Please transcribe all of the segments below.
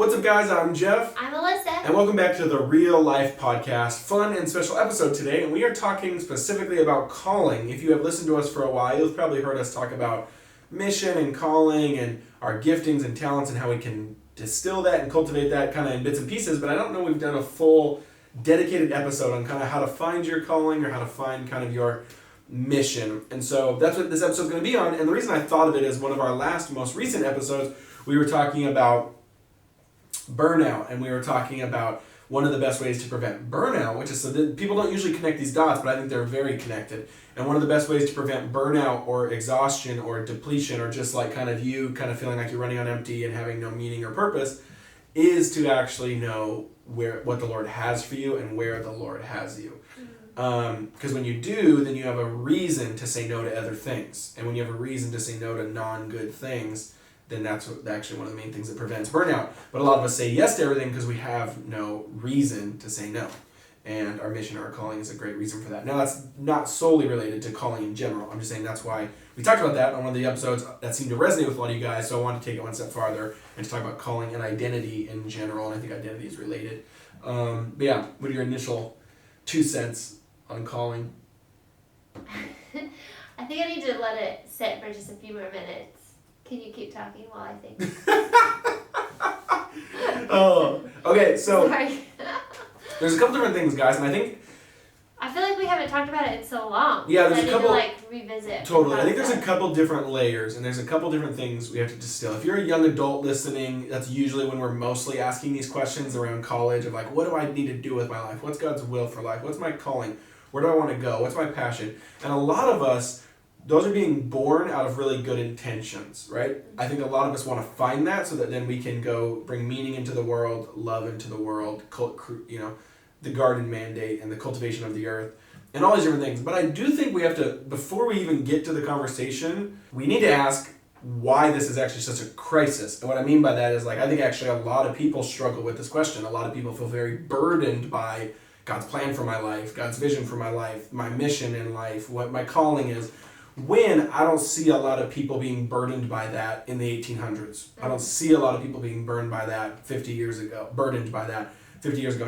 What's up, guys? I'm Jeff. I'm Alyssa. And welcome back to the Real Life Podcast. Fun and special episode today, and we are talking specifically about calling. If you have listened to us for a while, you've probably heard us talk about mission and calling and our giftings and talents and how we can distill that and cultivate that kind of in bits and pieces, but I don't know we've done a full dedicated episode on kind of how to find your calling or how to find kind of your mission. And so that's what this episode is going to be on. And the reason I thought of it is one of our most recent episodes, we were talking about burnout, and we were talking about one of the best ways to prevent burnout, which is so that people don't usually connect these dots, but I think they're very connected. And one of the best ways to prevent burnout or exhaustion or depletion or just like kind of you kind of feeling like you're running on empty and having no meaning or purpose is to actually know what the Lord has for you and where the Lord has you. Because when you do, then you have a reason to say no to other things. And when you have a reason to say no to non-good things, then that's actually one of the main things that prevents burnout. But a lot of us say yes to everything because we have no reason to say no. And our mission or our calling is a great reason for that. Now, that's not solely related to calling in general. I'm just saying that's why we talked about that on one of the episodes that seemed to resonate with a lot of you guys. So I wanted to take it one step farther and to talk about calling and identity in general. And I think identity is related. But yeah, what are your initial 2 cents on calling? I think I need to let it sit for just a few more minutes. Can you keep talking while I think? Oh, okay, so Sorry. there's a couple different things, guys, and I think I feel like we haven't talked about it in so long. Yeah, there's a couple. I need to revisit. Totally, I think there's a couple different layers, and there's a couple different things we have to distill. If you're a young adult listening, that's usually when we're mostly asking these questions around college of like, what do I need to do with my life? What's God's will for life? What's my calling? Where do I want to go? What's my passion? And a lot of us, those are being born out of really good intentions, right? I think a lot of us want to find that so that then we can go bring meaning into the world, love into the world, the garden mandate and the cultivation of the earth, and all these different things. But I do think we have to, before we even get to the conversation, we need to ask why this is actually such a crisis. And what I mean by that is I think actually a lot of people struggle with this question. A lot of people feel very burdened by God's plan for my life, God's vision for my life, my mission in life, what my calling is. When I don't see a lot of people being burdened by that in the 1800s. I don't see a lot of people being burdened by that 50 years ago.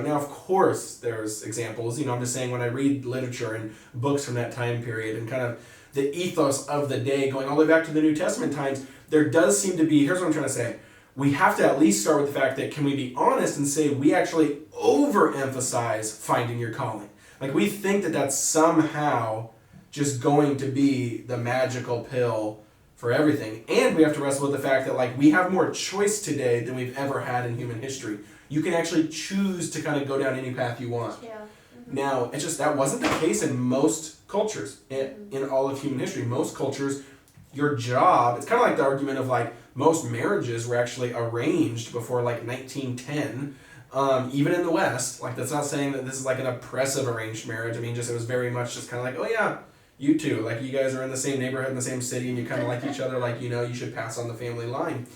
Now, of course, there's examples. I'm just saying when I read literature and books from that time period and kind of the ethos of the day going all the way back to the New Testament times, there does seem to be, here's what I'm trying to say. We have to at least start with the fact that can we be honest and say we actually overemphasize finding your calling. Like we think that that's somehow just going to be the magical pill for everything. And we have to wrestle with the fact that we have more choice today than we've ever had in human history. You can actually choose to kind of go down any path you want. Yeah. Mm-hmm. Now, it's just that wasn't the case in most cultures, in all of human history. Most cultures, your job, it's kind of like the argument of most marriages were actually arranged before 1910. Even in the West, that's not saying that this is an oppressive arranged marriage. I mean, just it was very much just kind of oh yeah, you two, you guys are in the same neighborhood, in the same city, and you kind of like each other, you should pass on the family line.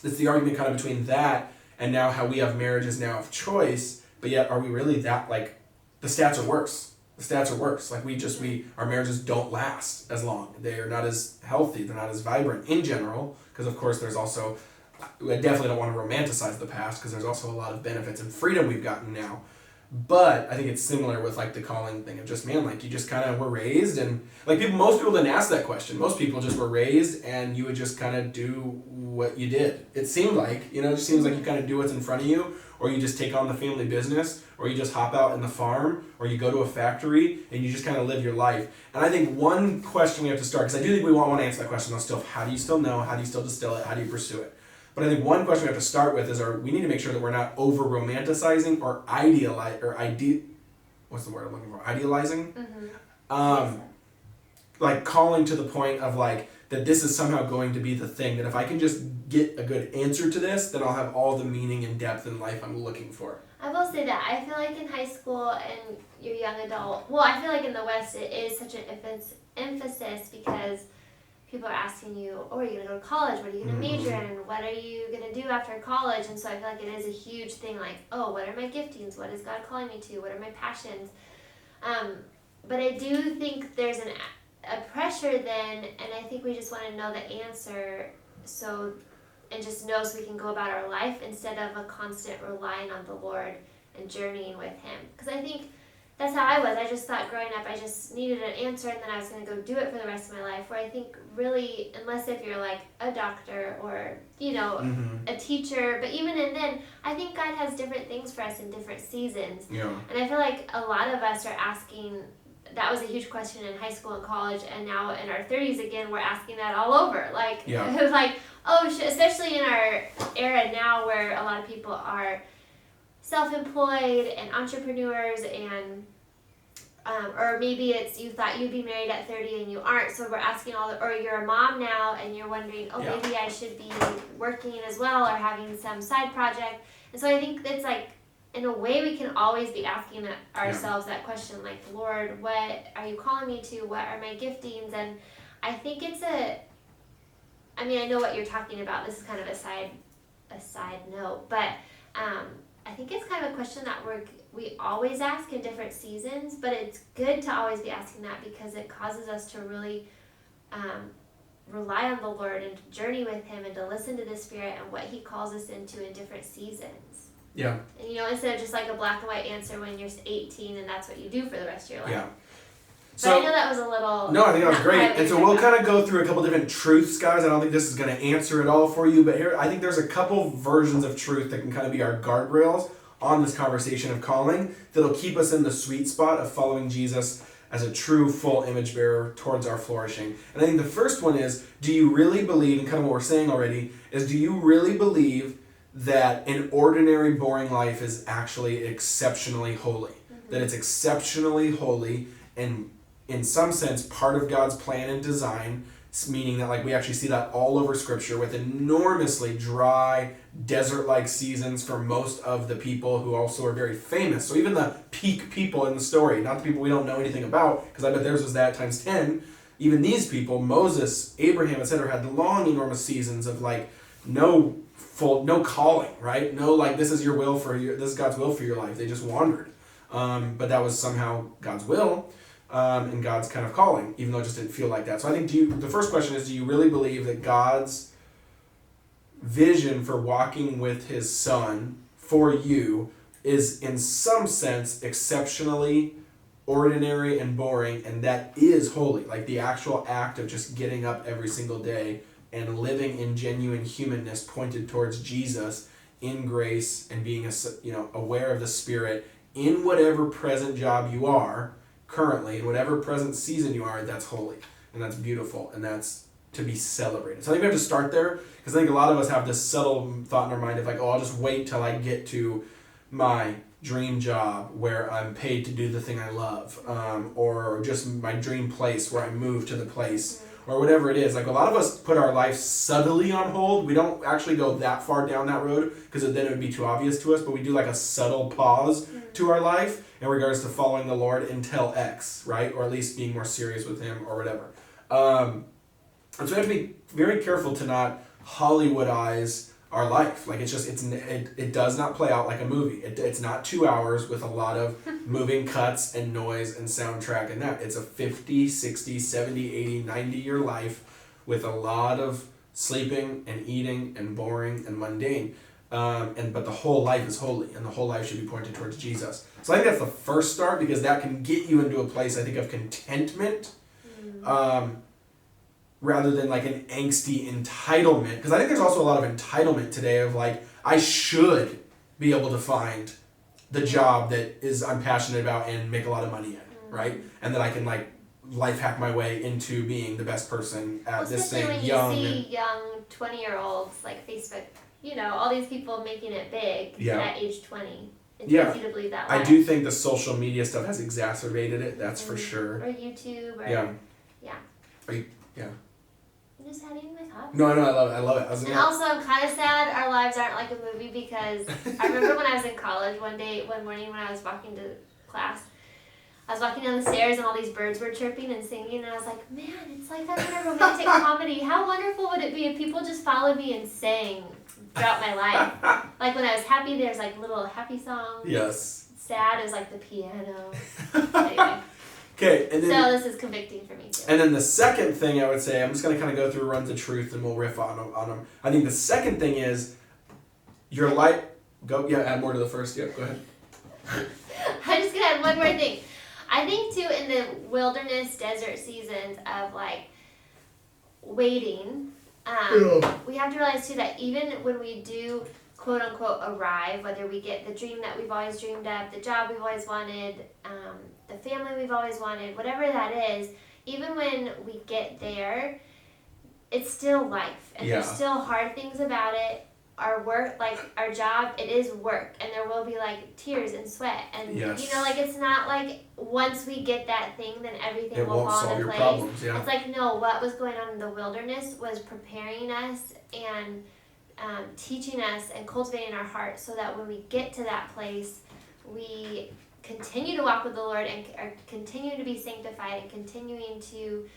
It's the argument kind of between that and now how we have marriages now of choice, but yet are we really that, the stats are worse. The stats are worse. Our marriages don't last as long. They are not as healthy. They're not as vibrant in general, because of course there's also, I definitely don't want to romanticize the past, because there's also a lot of benefits and freedom we've gotten now. But I think it's similar with the calling thing of just, man, you just kind of were raised and most people didn't ask that question. Most people just were raised and you would just kind of do what you did. It seemed it just seems like you kind of do what's in front of you, or you just take on the family business, or you just hop out in the farm, or you go to a factory and you just kind of live your life. And I think one question we have to start, because I do think we want to answer that question still, how do you still know? How do you still distill it? How do you pursue it? But I think one question we have to start with is we need to make sure that we're not over-romanticizing or what's the word I'm looking for? Idealizing? Mm-hmm. Calling to the point of that this is somehow going to be the thing, that if I can just get a good answer to this, then I'll have all the meaning and depth in life I'm looking for. I will say that. I feel in high school and your young adult, I feel in the West it is such an emphasis because people are asking you, are you going to go to college? What are you going to major in? What are you going to do after college? And so I feel it is a huge thing, what are my giftings? What is God calling me to? What are my passions? But I do think there's a pressure then, and I think we just want to know the answer so and just know so we can go about our life instead of a constant relying on the Lord and journeying with Him. Because I think that's how I was. I just thought growing up I just needed an answer and then I was going to go do it for the rest of my life. Where I think really, unless if you're like a doctor or, a teacher, but even and then, I think God has different things for us in different seasons. Yeah. And I feel like a lot of us are asking, that was a huge question in high school and college, and now in our 30s again, we're asking that all over. Like, like, especially in our era now where a lot of people are self-employed and entrepreneurs and or maybe it's you thought you'd be married at 30 and you aren't, so we're asking or you're a mom now and you're wondering, maybe I should be working as well or having some side project. And so I think it's like, in a way we can always be asking ourselves that question, like, Lord, what are you calling me to? What are my giftings? And I think I know what you're talking about. This is kind of a side note, but I think it's kind of a question that we always ask in different seasons, but it's good to always be asking that because it causes us to really rely on the Lord and to journey with Him and to listen to the Spirit and what He calls us into in different seasons. Yeah. And instead of just like a black and white answer when you're 18 and that's what you do for the rest of your life. Yeah. So I know that was a little... No, I think that was great. And so we'll kind of go through a couple different truths, guys. I don't think this is going to answer it all for you, but here I think there's a couple versions of truth that can kind of be our guardrails on this conversation of calling that'll keep us in the sweet spot of following Jesus as a true full image bearer towards our flourishing. And I think the first one is, do you really believe, and kind of what we're saying already, is do you really believe that an ordinary, boring life is actually exceptionally holy? Mm-hmm. That it's exceptionally holy and in some sense part of God's plan and design, meaning that like we actually see that all over Scripture with enormously dry, desert-like seasons for most of the people who also are very famous. So even the peak people in the story, not the people we don't know anything about, because I bet theirs was that times 10, even these people, Moses, Abraham, etc., had long, enormous seasons of like no calling, right? No, like this is God's will for your life. They just wandered. But that was somehow God's will. And God's kind of calling, even though it just didn't feel like that. So I think the first question is, do you really believe that God's vision for walking with His Son for you is in some sense exceptionally ordinary and boring, and that is holy? Like the actual act of just getting up every single day and living in genuine humanness pointed towards Jesus in grace and being aware of the Spirit in whatever present job you are currently, in whatever present season you are, that's holy and that's beautiful and that's to be celebrated. So I think we have to start there, because I think a lot of us have this subtle thought in our mind of like, I'll just wait till I get to my dream job where I'm paid to do the thing I love, or just my dream place where I move to the place, or whatever it is. Like a lot of us put our life subtly on hold. We don't actually go that far down that road because then it would be too obvious to us, but we do like a subtle pause to our life in regards to following the Lord until X, right? Or at least being more serious with Him or whatever. And so we have to be very careful to not Hollywoodize our life. Like it does not play out like a movie. It's not 2 hours with a lot of moving cuts and noise and soundtrack and that. It's a 50, 60, 70, 80, 90-year life with a lot of sleeping and eating and boring and mundane. But the whole life is holy, and the whole life should be pointed towards Jesus. So I think that's the first start, because that can get you into a place, I think, of contentment, rather than like an angsty entitlement. Because I think there's also a lot of entitlement today of like, I should be able to find the job that I'm passionate about and make a lot of money in, right? And that I can like life hack my way into being the best person at this thing. Especially when you see young 20-year-olds like Facebook, all these people making it big at age 20. It's easy to believe that way. I do think the social media stuff has exacerbated it, that's for sure. Or YouTube. Or, yeah. I'm just having my thoughts. No, I love it. And also, I'm kind of sad our lives aren't like a movie, because I remember when I was in college one morning when I was walking to class, I was walking down the stairs and all these birds were chirping and singing, and I was like, man, it's like I'm in a romantic comedy. How wonderful would it be if people just followed me and sang throughout my life? Like when I was happy, there's like little happy songs. Yes. Sad is like the piano. Anyway. Okay, and then so this is convicting for me too. And then the second thing I would say, I'm just going to kind of go through runs of truth and we'll riff on them. I think the second thing is your life. Add more to the first. Go ahead. I'm just going to add one more thing. I think too in the wilderness desert seasons of like waiting, we have to realize too that even when we do quote unquote arrive, whether we get the dream that we've always dreamed of, the job we've always wanted, the family we've always wanted, whatever that is, even when we get there, it's still life. And there's still hard things about it. Our work, like our job, it is work. And there will be like tears and sweat. And you know, like it's not like once we get that thing, then everything will fall into place. Problems, It's like, no, what was going on in the wilderness was preparing us and teaching us and cultivating our hearts so that when we get to that place, we continue to walk with the Lord and are continue to be sanctified and continuing to,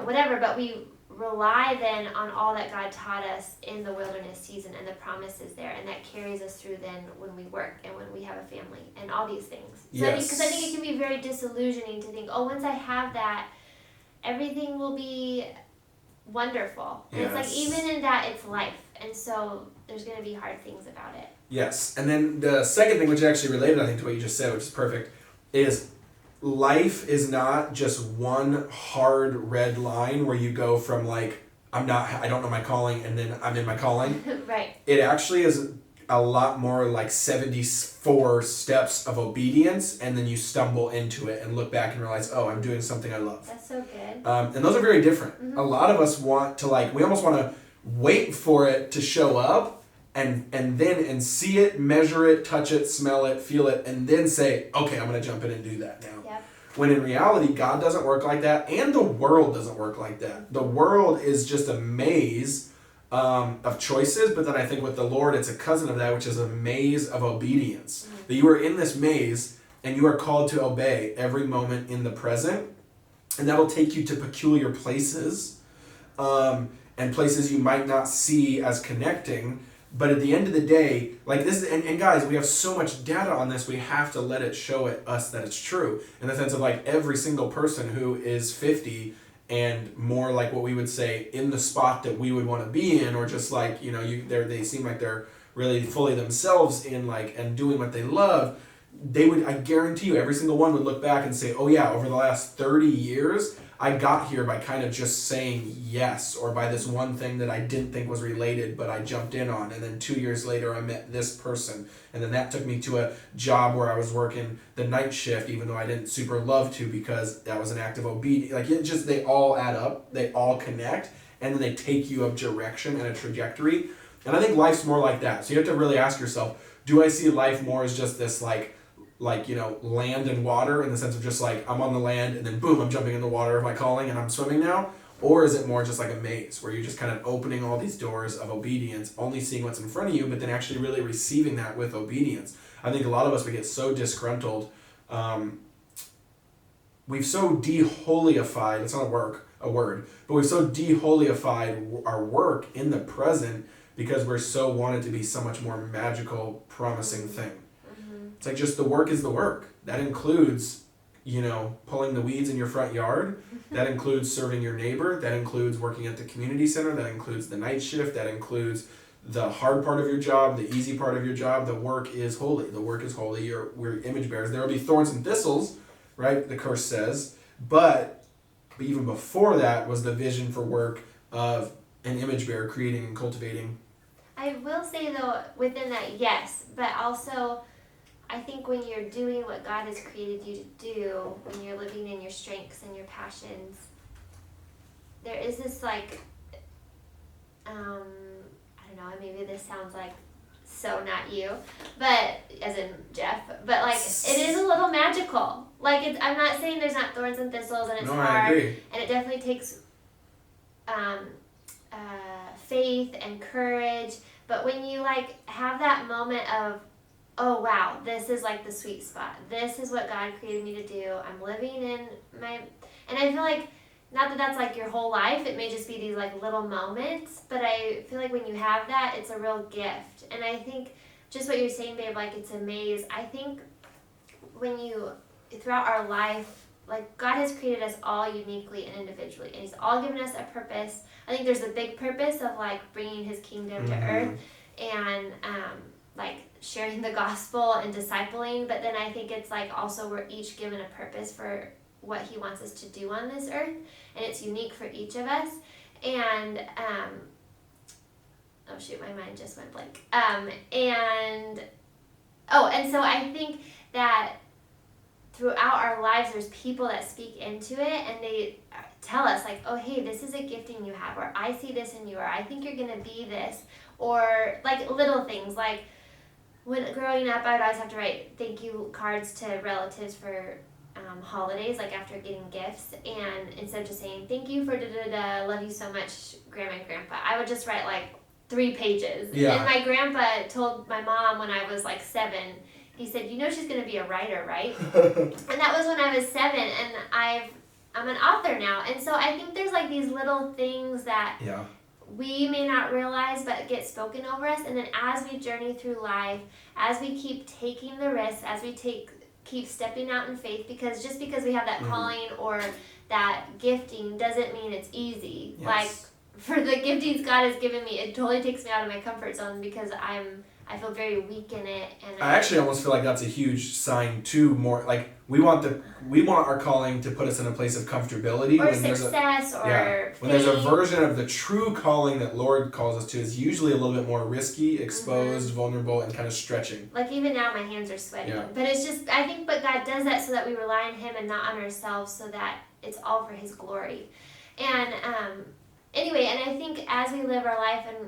whatever, but we rely then on all that God taught us in the wilderness season and the promises there, and that carries us through then when we work and when we have a family and all these things. So I think it can be very disillusioning to think, oh, once I have that, everything will be wonderful. And it's like even in that, it's life, and so there's going to be hard things about it. Yes, and then the second thing, which is actually related, I think, to what you just said, which is perfect, is life is not just one hard red line where you go from like, I don't know my calling, and then I'm in my calling. Right. It actually is a lot more like 74 steps of obedience, and then you stumble into it and look back and realize, oh, I'm doing something I love. That's so good. And those are very different. Mm-hmm. A lot of us want to we almost want to wait for it to show up, and see it, measure it, touch it, smell it, feel it, and then say, okay, I'm going to jump in and do that now. Yep. When in reality, God doesn't work like that, and the world doesn't work like that. The world is just a maze of choices, but then I think with the Lord, it's a cousin of that, which is a maze of obedience. Mm-hmm. That you are in this maze, and you are called to obey every moment in the present, and that'll take you to peculiar places, and places you might not see as connecting. But at the end of the day, like this, and guys, we have so much data on this, we have to let it show us that it's true. In the sense of like every single person who is 50 and more like what we would say in the spot that we would want to be in, or just like, they seem like they're really fully themselves in like, and doing what they love, I guarantee you, every single one would look back and say, oh yeah, over the last 30 years, I got here by kind of just saying yes, or by this one thing that I didn't think was related, but I jumped in on. And then 2 years later, I met this person. And then that took me to a job where I was working the night shift, even though I didn't super love to, because that was an act of obedience. Like they all add up, they all connect, and then they take you a direction and a trajectory. And I think life's more like that. So you have to really ask yourself, do I see life more as just this land and water, in the sense of just like I'm on the land and then boom, I'm jumping in the water of my calling and I'm swimming now? Or is it more just like a maze where you're just kind of opening all these doors of obedience, only seeing what's in front of you, but then actually really receiving that with obedience? I think a lot of us, we get so disgruntled. We've so de-holyified, it's not a word, but we've so de-holyified our work in the present because we're so wanted to be so much more magical, promising thing. It's like just the work is the work. That includes, pulling the weeds in your front yard. That includes serving your neighbor. That includes working at the community center. That includes the night shift. That includes the hard part of your job, the easy part of your job. The work is holy. The work is holy. We're image bearers. There will be thorns and thistles, right? The curse says. But even before that was the vision for work of an image bearer, creating and cultivating. I will say though, within that, yes, but also I think when you're doing what God has created you to do, when you're living in your strengths and your passions, there is this like, I don't know, maybe this sounds like so not you, but as in Jeff, but like it is a little magical. Like I'm not saying there's not thorns and thistles and it's hard, I agree. And it definitely takes faith and courage. But when you like have that moment of, oh wow, this is like the sweet spot. This is what God created me to do. I'm living in and I feel like, not that that's like your whole life, it may just be these like little moments, but I feel like when you have that, it's a real gift. And I think just what you're saying, babe, like it's a maze. I think when you throughout our life, like God has created us all uniquely and individually, and He's all given us a purpose. I think there's a big purpose of like bringing His kingdom to earth and like sharing the gospel and discipling. But then I think it's like also we're each given a purpose for what He wants us to do on this earth, and it's unique for each of us. And oh shoot, my mind just went blank. And so I think that throughout our lives, there's people that speak into it, and they tell us like, oh, hey, this is a gifting you have, or I see this in you, or I think you're going to be this, or like little things. Like when growing up, I would always have to write thank you cards to relatives for holidays, like after getting gifts, and instead of just saying thank you for da-da-da, love you so much, Grandma and Grandpa, I would just write like 3 pages. Yeah. And my grandpa told my mom when I was like 7, he said, you know she's going to be a writer, right? And that was when I was 7, and I'm an author now. And so I think there's like these little things that we may not realize but get spoken over us. And then as we journey through life, as we keep taking the risks, as we keep stepping out in faith, because just because we have that calling or that gifting doesn't mean it's easy. Yes. Like for the giftings God has given me, it totally takes me out of my comfort zone because I feel very weak in it, and I actually almost feel like that's a huge sign too. More like we want our calling to put us in a place of comfortability or success or when there's a version of the true calling that Lord calls us to is usually a little bit more risky, exposed, vulnerable, and kind of stretching. Like even now, my hands are sweating, but it's just I think, but God does that so that we rely on Him and not on ourselves, so that it's all for His glory. And anyway, and I think as we live our life and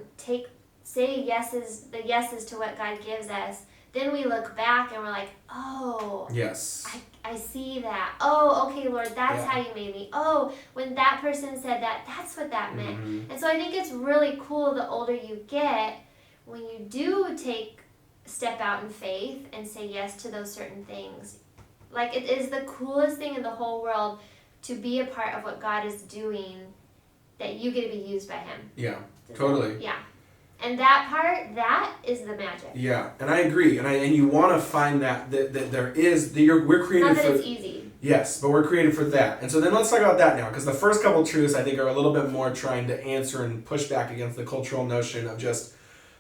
say the yeses to what God gives us, then we look back and we're like, oh, yes, I see that. Oh, okay, Lord, that's how you made me. Oh, when that person said that, that's what that meant. And so I think it's really cool the older you get, when you do step out in faith and say yes to those certain things. Like it is the coolest thing in the whole world to be a part of what God is doing, that you get to be used by Him. Yeah, totally. Yeah. And that part, that is the magic. Yeah, and I agree, and you want to find that there is we're created not that for. It's easy. Yes, but we're created for that, and so then let's talk about that now, because the first couple truths I think are a little bit more trying to answer and push back against the cultural notion of just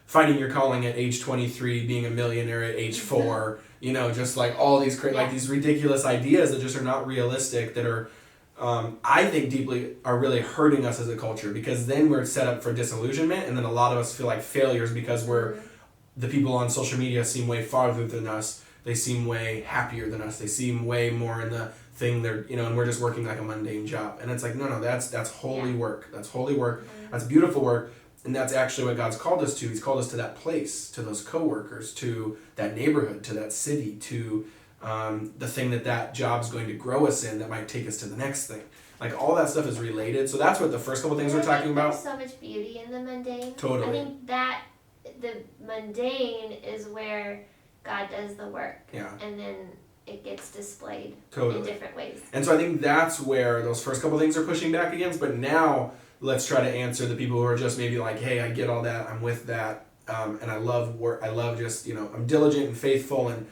finding your calling at age 23, being a millionaire at age 4, just like all these like these ridiculous ideas that just are not realistic, that are. I think deeply are really hurting us as a culture, because then we're set up for disillusionment, and then a lot of us feel like failures because the people on social media seem way farther than us. They seem way happier than us. They seem way more in the thing they're, and we're just working like a mundane job. And it's like, no, that's holy work. That's holy work. That's beautiful work. And that's actually what God's called us to. He's called us to that place, to those coworkers, to that neighborhood, to that city, to the thing that job's going to grow us in, that might take us to the next thing. Like all that stuff is related. So that's what the first couple things we're talking about. There's so much beauty in the mundane. Totally. I think that the mundane is where God does the work. Yeah. And then it gets displayed in different ways. And so I think that's where those first couple things are pushing back against. But now let's try to answer the people who are just maybe like, hey, I get all that. I'm with that. And I love work. I love just, I'm diligent and faithful and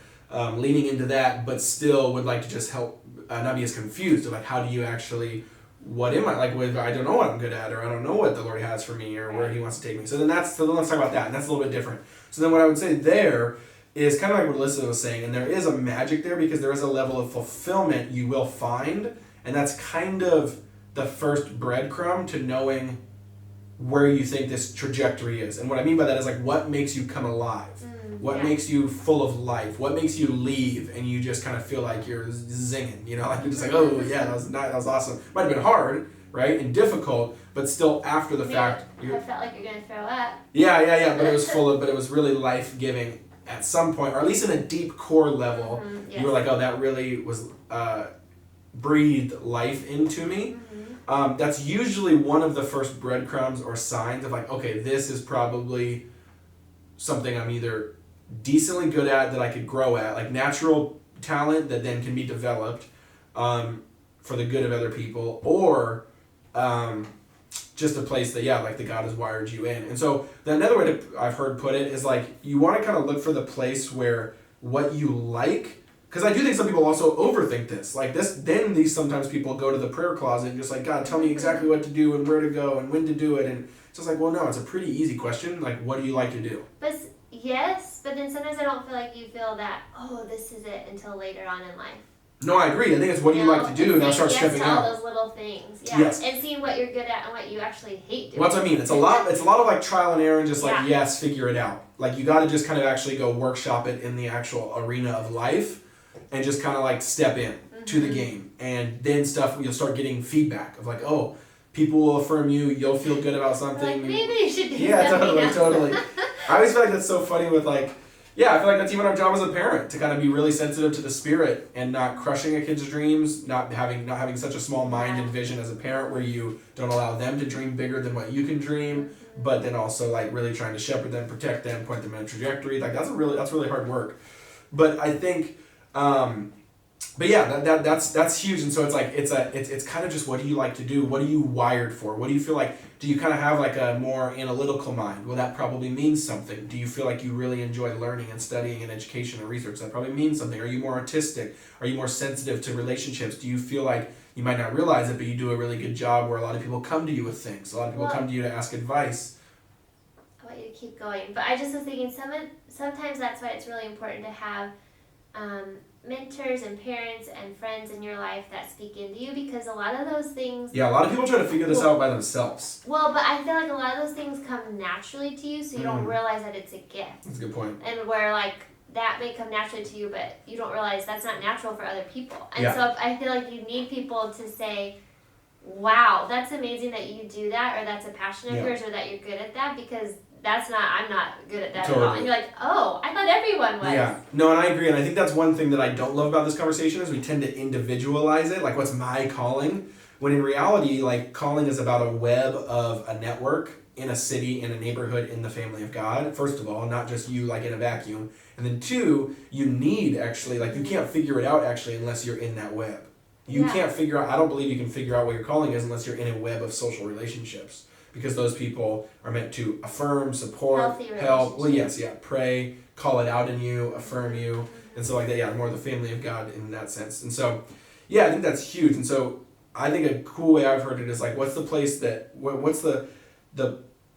leaning into that, but still would like to just help not be as confused of like, how do you actually, what am I like with, I don't know what I'm good at, or I don't know what the Lord has for me, or where He wants to take me. So then let's talk about that, and that's a little bit different. So then what I would say there is kind of like what Alyssa was saying, and there is a magic there, because there is a level of fulfillment you will find, and that's kind of the first breadcrumb to knowing where you think this trajectory is. And what I mean by that is like, what makes you come alive? What makes you full of life? What makes you leave and you just kind of feel like you're zinging, like you're just like, oh yeah, that was nice, that was awesome. Might have been hard, right, and difficult, but still after the fact, I felt like you're gonna throw up. Yeah, but it was but it was really life giving at some point, or at least in a deep core level. You were like, oh, that really was breathed life into me. That's usually one of the first breadcrumbs or signs of like, okay, this is probably something I'm either decently good at, that I could grow at, like natural talent that then can be developed for the good of other people, or just a place that, like that God has wired you in. And so another way I've heard put it is like, you want to kind of look for the place where what you like because I do think some people also overthink this. Like this, then these sometimes people go to the prayer closet and just like, God, tell me exactly what to do and where to go and when to do it. And it's just like, well, no, it's a pretty easy question. Like, what do you like to do? But yes, but then sometimes I don't feel like you feel that, oh, this is it until later on in life. No, I agree. I think it's what do you like to do, and now start stepping out. All those little things, yeah. Yes. And seeing what you're good at and what you actually hate doing. Well, that's what I mean. It's a lot of like trial and error and just like, yes, figure it out. Like you got to just kind of actually go workshop it in the actual arena of life and just kind of like step in to the game. And then you'll start getting feedback of like, oh, people will affirm you, you'll feel good about something. Like, maybe you should do totally. I always feel like that's so funny with like, I feel like that's even our job as a parent, to kind of be really sensitive to the spirit and not crushing a kid's dreams, not having such a small mind and vision as a parent where you don't allow them to dream bigger than what you can dream, but then also like really trying to shepherd them, protect them, point them in a trajectory. Like that's really hard work. But I think that's huge. And so it's like it's kind of just, what do you like to do? What are you wired for? What do you feel like? Do you kind of have like a more analytical mind? Well, that probably means something. Do you feel like you really enjoy learning and studying and education and research? That probably means something. Are you more artistic? Are you more sensitive to relationships? Do you feel like you might not realize it, but you do a really good job where a lot of people come to you with things? A lot of people come to you to ask advice. I want you to keep going. But I just was thinking sometimes that's why it's really important to have mentors and parents and friends in your life that speak into you, because a lot of those things... Yeah, a lot of people try to figure this out by themselves. Well, but I feel like a lot of those things come naturally to you, so you don't realize that it's a gift. That's a good point. And where like that may come naturally to you, but you don't realize that's not natural for other people. And so I feel like you need people to say, wow, that's amazing that you do that, or that's a passion of yours, or that you're good at that, because I'm not good at that at all. And you're like, oh, I thought everyone was. Yeah. No, and I agree. And I think that's one thing that I don't love about this conversation is we tend to individualize it. Like, what's my calling? When in reality, like, calling is about a web of a network in a city, in a neighborhood, in the family of God. First of all, not just you, like, in a vacuum. And then two, you need actually, like, you can't figure it out actually unless you're in that web. You can't figure out, I don't believe you can figure out what your calling is unless you're in a web of social relationships. Because those people are meant to affirm, support, help. Well, pray, call it out in you, affirm you, and so like that. Yeah, more of the family of God in that sense. And so, I think that's huge. And so, I think a cool way I've heard it is like, what's the place what's the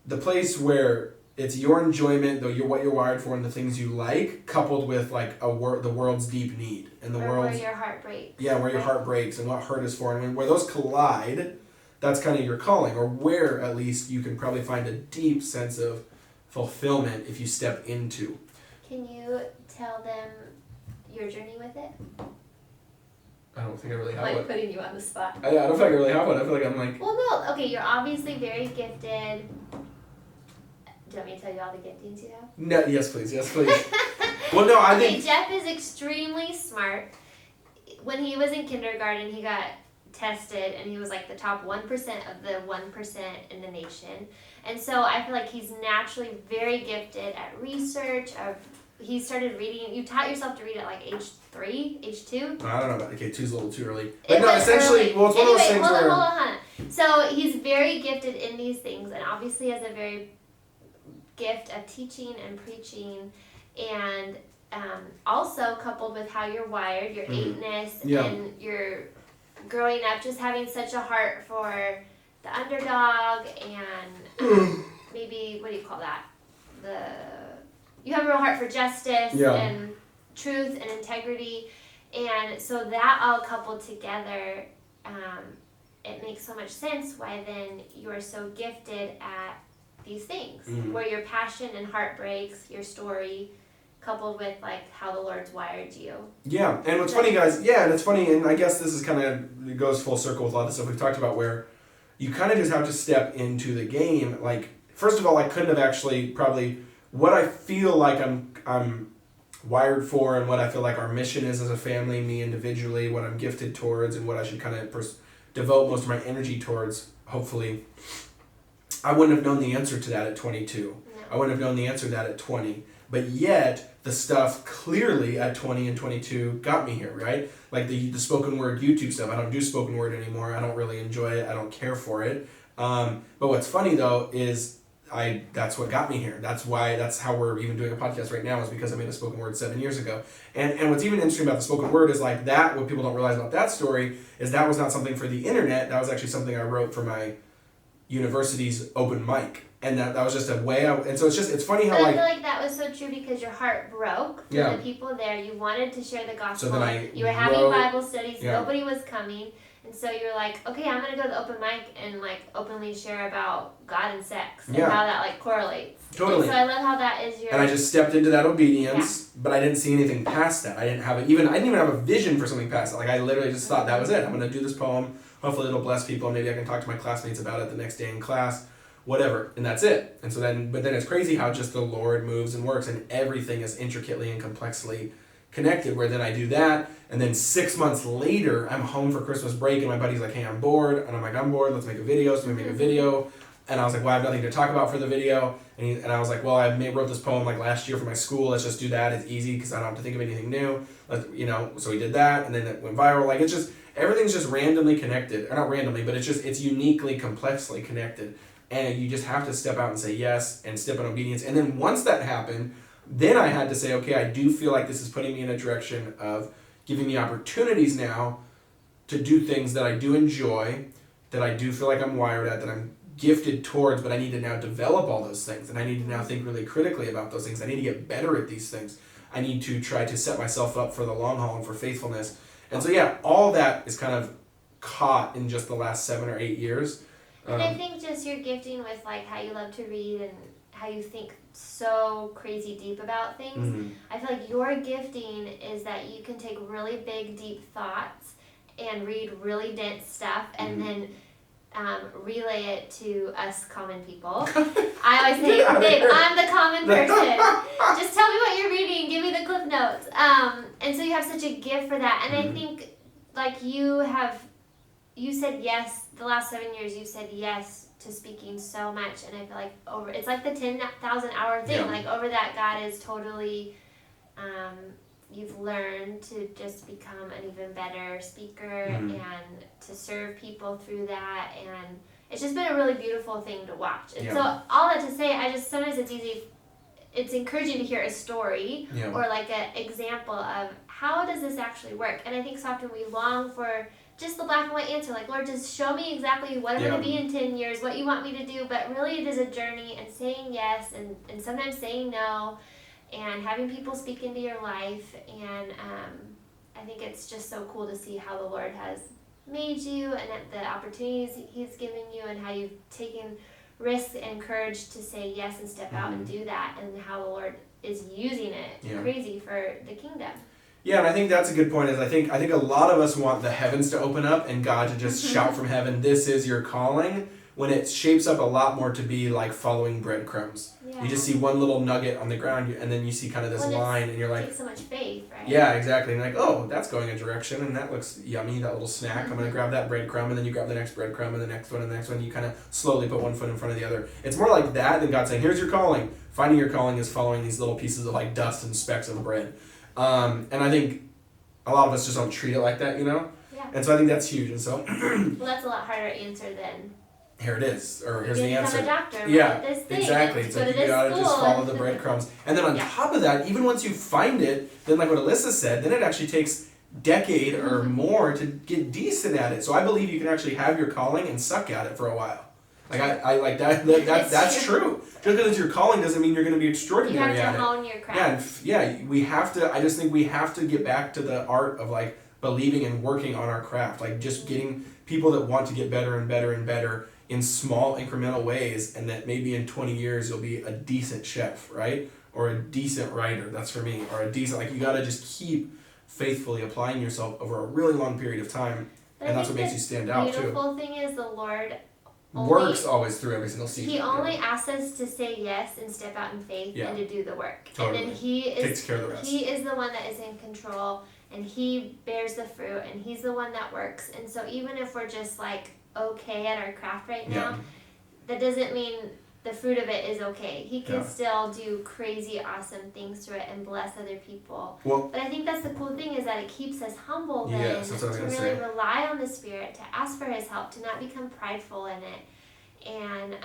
place where it's your enjoyment, what you're wired for, and the things you like, coupled with like the world's deep need and where your heart breaks. Yeah, where your heart breaks and what hurt is for, and where those collide. That's kind of your calling, or where at least you can probably find a deep sense of fulfillment if you step into. Can you tell them your journey with it? I don't think I really have one. Like putting you on the spot. I don't feel like I really have one. I feel like I'm like... Well, no. Okay, you're obviously very gifted. Do you want me to tell you all the giftings you have? No, yes, please. Well, no, I think... Jeff is extremely smart. When he was in kindergarten, he got tested and he was like the top 1% of the 1% in the nation, and so I feel like he's naturally very gifted at research. He started reading. You taught yourself to read at like age 3, age 2. I don't know about 2's a little too early, but no, essentially early. Well, it's one of those things hold on. So he's very gifted in these things, and obviously has a very gift of teaching and preaching, and also coupled with how you're wired, your eightness, and your growing up just having such a heart for the underdog, and maybe, what do you call that? You have a real heart for justice and truth and integrity, and so that all coupled together, it makes so much sense why then you are so gifted at these things, where your passion and heart breaks, your story, coupled with like how the Lord's wired you. Yeah, and what's funny, guys, and it's funny, and I guess this is kind of, it goes full circle with a lot of the stuff we've talked about, where you kind of just have to step into the game. Like, first of all, I couldn't have actually probably, what I feel like I'm wired for, and what I feel like our mission is as a family, me individually, what I'm gifted towards, and what I should kind of devote most of my energy towards, hopefully, I wouldn't have known the answer to that at 22. No. I wouldn't have known the answer to that at 20. But yet, the stuff clearly at 20 and 22 got me here, right? Like the spoken word YouTube stuff. I don't do spoken word anymore. I don't really enjoy it. I don't care for it. But what's funny, though, is that's what got me here. That's how we're even doing a podcast right now, is because I made a spoken word 7 years ago. And what's even interesting about the spoken word is like that, what people don't realize about that story is that was not something for the internet. That was actually something I wrote for my university's open mic. And that was just a way and so it's funny how but like... I feel like that was so true because your heart broke for the people there. You wanted to share the gospel. So then you were having Bible studies, nobody was coming. And so you're like, okay, I'm going to go to the open mic and like openly share about God and sex and how that like correlates. Totally. And so I love how that is your... And I just stepped into that obedience, but I didn't see anything past that. I didn't even have a vision for something past that. Like I literally just thought that was it. I'm going to do this poem. Hopefully it'll bless people, and maybe I can talk to my classmates about it the next day in class, whatever. And that's it. And so but then it's crazy how just the Lord moves and works, and everything is intricately and complexly connected, where then I do that, and then 6 months later, I'm home for Christmas break, and my buddy's like, hey, I'm bored, and I'm like, I'm bored, let's make a video, so we make a video, and I was like, well, I have nothing to talk about for the video, and I was like, well, I wrote this poem like last year for my school, let's just do that, it's easy, because I don't have to think of anything new, so we did that, and then it went viral, like, it's just, everything's just randomly connected, or not randomly, but it's uniquely, complexly connected, and you just have to step out and say yes, and step in obedience, and then once that happened, then I had to say, okay, I do feel like this is putting me in a direction of giving me opportunities now to do things that I do enjoy, that I do feel like I'm wired at, that I'm gifted towards, but I need to now develop all those things, and I need to now think really critically about those things. I need to get better at these things. I need to try to set myself up for the long haul and for faithfulness. And so yeah, all that is kind of caught in just the last 7 or 8 years. And I think just your gifting with like how you love to read and how you think so crazy deep about things. Mm-hmm. I feel like your gifting is that you can take really big, deep thoughts and read really dense stuff and then relay it to us common people. I always say, babe, I'm the common person. Just tell me what you're reading. Give me the clip notes. And so you have such a gift for that. And I think like you said yes, the last 7 years you've said yes to speaking so much, and I feel like it's like the 10,000 hour thing, like over that God is totally, you've learned to just become an even better speaker and to serve people through that, and it's just been a really beautiful thing to watch. And so all that to say, sometimes it's encouraging to hear a story or like an example of how does this actually work, and I think so often we long for just the black and white answer, like, Lord, just show me exactly what I'm going to be in 10 years, what you want me to do, but really it is a journey, and saying yes, and sometimes saying no, and having people speak into your life, and I think it's just so cool to see how the Lord has made you, and the opportunities He's given you, and how you've taken risks and courage to say yes and step out and do that, and how the Lord is using it crazy for the kingdom. Yeah, and I think that's a good point. Is I think a lot of us want the heavens to open up and God to just shout from heaven, "This is your calling." When it shapes up a lot more to be like following breadcrumbs. Yeah. You just see one little nugget on the ground, and then you see kind of this line, and you're like, it takes so much faith, right? Yeah, exactly. And like, oh, that's going a direction, and that looks yummy. That little snack. I'm gonna grab that breadcrumb, and then you grab the next breadcrumb, and the next one, and the next one. You kind of slowly put one foot in front of the other. It's more like that than God saying, "Here's your calling." Finding your calling is following these little pieces of like dust and specks of bread. And I think a lot of us just don't treat it like that, you know? Yeah. And so I think that's huge. And so well, that's a lot harder answer than here it is, or here's the answer. A doctor, yeah, this thing, exactly. It's like you gotta just follow the breadcrumbs. And then on top of that, even once you find it, then like what Alyssa said, then it actually takes a decade or more to get decent at it. So I believe you can actually have your calling and suck at it for a while. Like I like that's true. Just because it's your calling doesn't mean you're going to be extraordinary at it. You have to hone your craft. Yeah, we have to. I just think we have to get back to the art of like believing and working on our craft. Like just getting people that want to get better and better and better in small incremental ways, and that maybe in 20 years you'll be a decent chef, right? Or a decent writer. That's for me. Or a decent you got to just keep faithfully applying yourself over a really long period of time, and that's what makes you stand out too. The beautiful thing is the Lord works always through every single season. He only asks us to say yes and step out in faith and to do the work. Totally. And then He takes care of the rest. He is the one that is in control, and He bears the fruit, and He's the one that works. And so even if we're just like okay at our craft right now, that doesn't mean the fruit of it is okay. He can still do crazy, awesome things through it and bless other people. Well, but I think that's the cool thing is that it keeps us humble then to really rely on the Spirit, to ask for His help, to not become prideful in it. And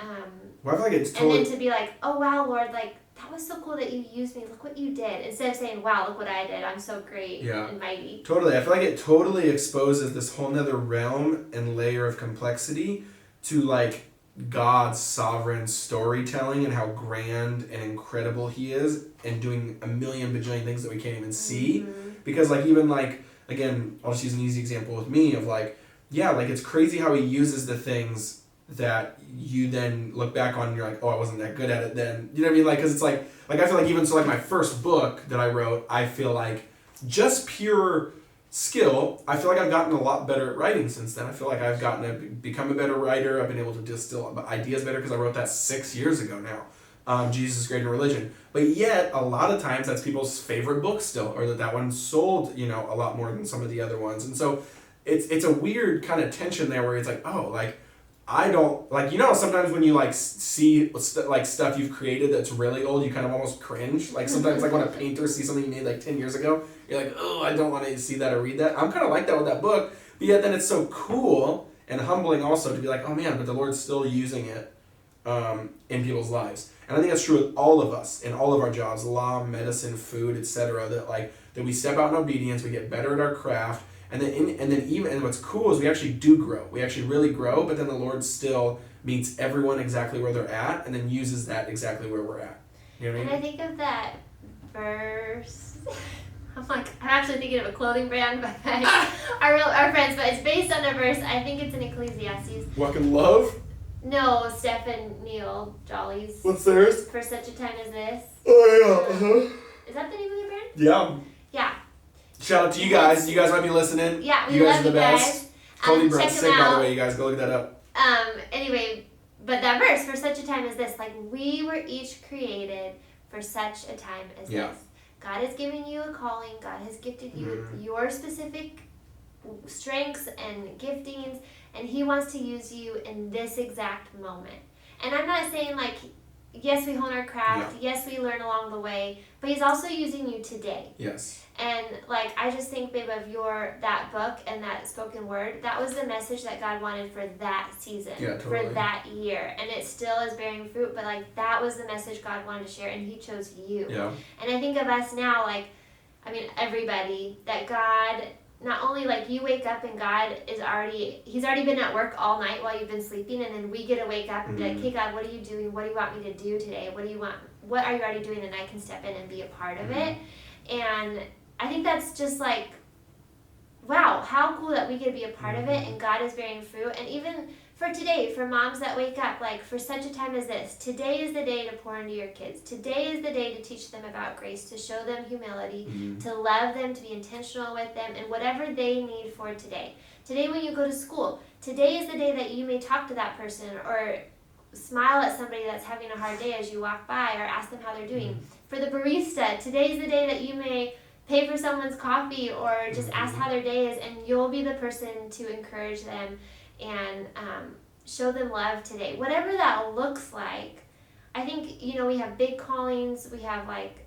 well, I feel like it's totally... and then to be like, oh wow, Lord, like that was so cool that you used me. Look what you did. Instead of saying, wow, look what I did. I'm so great and mighty. Totally. I feel like it totally exposes this whole nother realm and layer of complexity to like God's sovereign storytelling and how grand and incredible he is and doing a million bajillion things that we can't even see. Because like even like, again, I'll just use an easy example with me of like, yeah, like it's crazy how he uses the things that you then look back on and you're like, oh, I wasn't that good at it then. You know what I mean? Like, because it's like I feel like even so like my first book that I wrote, I feel like just pure skill, I feel like I've gotten a lot better at writing since then. I feel like I've gotten to become a better writer. I've been able to distill ideas better because I wrote that 6 years ago now. Jesus is Greater Religion. But yet, a lot of times that's people's favorite book still, or that one sold, you know, a lot more than some of the other ones. And so it's a weird kind of tension there where it's like, oh, like, I don't, like, you know, sometimes when you, like, see, like, stuff you've created that's really old, you kind of almost cringe. Like, sometimes, like, when a painter sees something you made, like, 10 years ago, you're like, oh, I don't want to see that or read that. I'm kind of like that with that book. But yet then it's so cool and humbling also to be like, oh, man, but the Lord's still using it in people's lives. And I think that's true with all of us, in all of our jobs, law, medicine, food, etc. That we step out in obedience, we get better at our craft, and then what's cool is we actually do grow. We actually really grow, but then the Lord still meets everyone exactly where they're at, and then uses that exactly where we're at. You know what I mean? And I think of that verse. I'm actually thinking of a clothing brand by our friends, but it's based on a verse. I think it's in Ecclesiastes. Walk in love? No, Steph and Neil Jolly's. What's theirs? For such a time as this. Oh yeah. Is that the name of the brand? Yeah. Yeah. Shout out to you guys. You guys might be listening. Yeah, we you guys love are the you best. guys. Clothing brand check sick, them out. by the way, you guys. Go look that up. Anyway, but that verse, for such a time as this, like we were each created for such a time as this. God has given you a calling. God has gifted you with your specific strengths and giftings, and he wants to use you in this exact moment. And I'm not saying like, yes, we hone our craft, yes, we learn along the way, but he's also using you today. Yes. And like, I just think, babe, of that book and that spoken word, that was the message that God wanted for that season, for that year. And it still is bearing fruit, but like, that was the message God wanted to share, and he chose you. Yeah. And I think of us now, like, I mean, everybody, that God, not only like you wake up and God he's already been at work all night while you've been sleeping, and then we get to wake up and be like, hey God, what are you doing? What do you want me to do today? What are you already doing? And I can step in and be a part of it. And I think that's just like, wow, how cool that we get to be a part of it, and God is bearing fruit. And even for today, for moms that wake up, like for such a time as this, today is the day to pour into your kids. Today is the day to teach them about grace, to show them humility, to love them, to be intentional with them, and whatever they need for today. Today when you go to school, today is the day that you may talk to that person or smile at somebody that's having a hard day as you walk by, or ask them how they're doing. For the barista, today is the day that you may pay for someone's coffee or just ask how their day is, and you'll be the person to encourage them and show them love today. Whatever that looks like, I think, we have big callings. We have like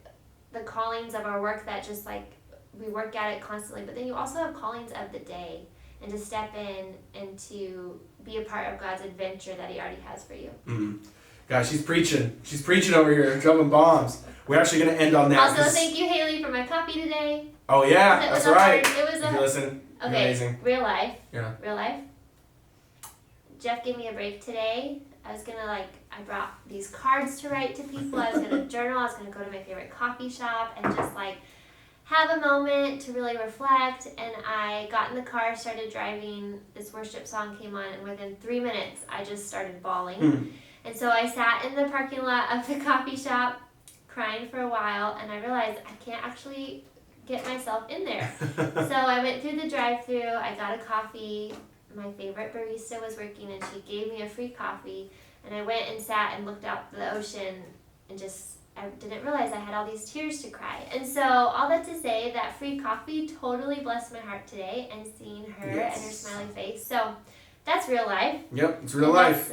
the callings of our work that just like we work at it constantly, but then you also have callings of the day, and to step in and to be a part of God's adventure that he already has for you. Gosh, she's preaching. She's preaching over here, dropping bombs. We're actually going to end on that. Also, thank you, Haley, for my coffee today. Oh, yeah, that's right. It was if you listen, okay, amazing. Real life. Yeah. Real life. Jeff gave me a break today. I was going to I brought these cards to write to people. I was going to journal. I was going to go to my favorite coffee shop and just have a moment to really reflect. And I got in the car, started driving. This worship song came on, and within 3 minutes, I just started bawling. And so I sat in the parking lot of the coffee shop crying for a while, and I realized I can't actually get myself in there. So I went through the drive-thru, I got a coffee, my favorite barista was working, and she gave me a free coffee, and I went and sat and looked out the ocean, and I didn't realize I had all these tears to cry. And so all that to say, that free coffee totally blessed my heart today, and seeing her and her smiling face. So that's real life. Yep, it's real life.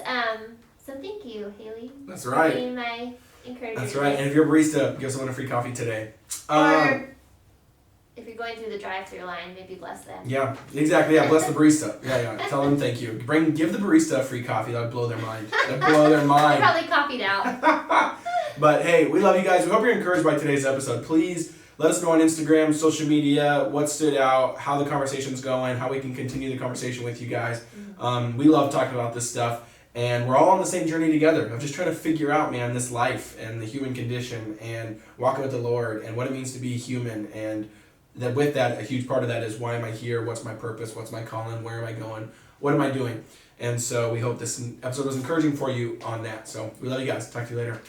So thank you, Haley. That's right. For being my encouragement. That's right. And if you're a barista, give someone a free coffee today. Or if you're going through the drive-through line, maybe bless them. Yeah, exactly. Yeah, bless the barista. Yeah. Tell them thank you. Give the barista a free coffee. That would blow their mind. That'd blow their They're mind. probably copied out. But hey, we love you guys. We hope you're encouraged by today's episode. Please let us know on Instagram, social media, what stood out, how the conversation's going, how we can continue the conversation with you guys. We love talking about this stuff. And we're all on the same journey together of just trying to figure out, man, this life and the human condition and walking with the Lord and what it means to be human. And that with that, a huge part of that is, why am I here? What's my purpose? What's my calling? Where am I going? What am I doing? And so we hope this episode was encouraging for you on that. So we love you guys. Talk to you later.